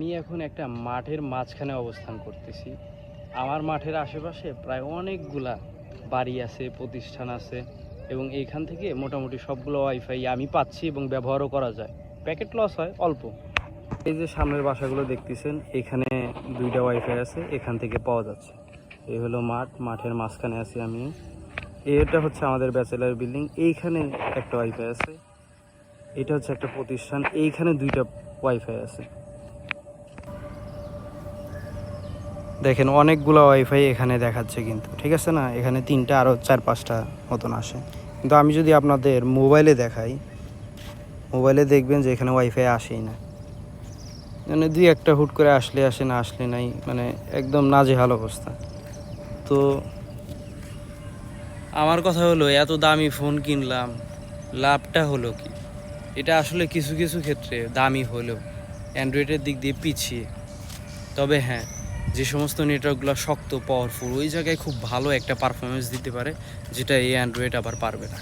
আমি এখন একটা মাঠের মাঝখানে অবস্থান করতেছি। আমার মাঠের আশেপাশে প্রায় অনেকগুলা বাড়ি আছে, প্রতিষ্ঠান আছে এবং এইখান থেকে মোটামুটি সবগুলো ওয়াইফাই আমি পাচ্ছি এবং ব্যবহারও করা যায়। প্যাকেট লস হয় অল্প। এই যে সামনের বাসাগুলো দেখতেছেন, এখানে 2টা ওয়াইফাই আছে, এখান থেকে পাওয়া যাচ্ছে। এই হলো মাঠ, মাঠের মাঝখানে আছি আমি। এটা হচ্ছে আমাদের ব্যাচেলার বিল্ডিং, এইখানে একটা ওয়াইফাই আছে। এটা হচ্ছে একটা প্রতিষ্ঠান, এইখানে 2টা ওয়াইফাই আছে। দেখেন অনেকগুলো ওয়াইফাই এখানে দেখাচ্ছে কিন্তু, ঠিক আছে না? এখানে 3টা আরও 4-5টা মতন আসে। কিন্তু আমি যদি আপনাদের মোবাইলে দেখাই, মোবাইলে দেখবেন যে এখানে ওয়াইফাই আসেই না। মানে 2-1টা হুট করে আসলে আসে, না আসলে নাই, মানে একদম নাজেহাল অবস্থা। তো আমার কথা হলো, এত দামি ফোন কিনলাম, লাভটা হলো কি? এটা আসলে কিছু কিছু ক্ষেত্রে দামি হলেও অ্যান্ড্রয়েডের দিক দিয়ে পিছিয়ে। তবে হ্যাঁ, যে সমস্ত নেটওয়ার্কগুলো শক্ত পাওয়ারফুল, ওই জায়গায় খুব ভালো একটা পারফরমেন্স দিতে পারে, যেটা এই অ্যান্ড্রয়েড আবার পারবে না।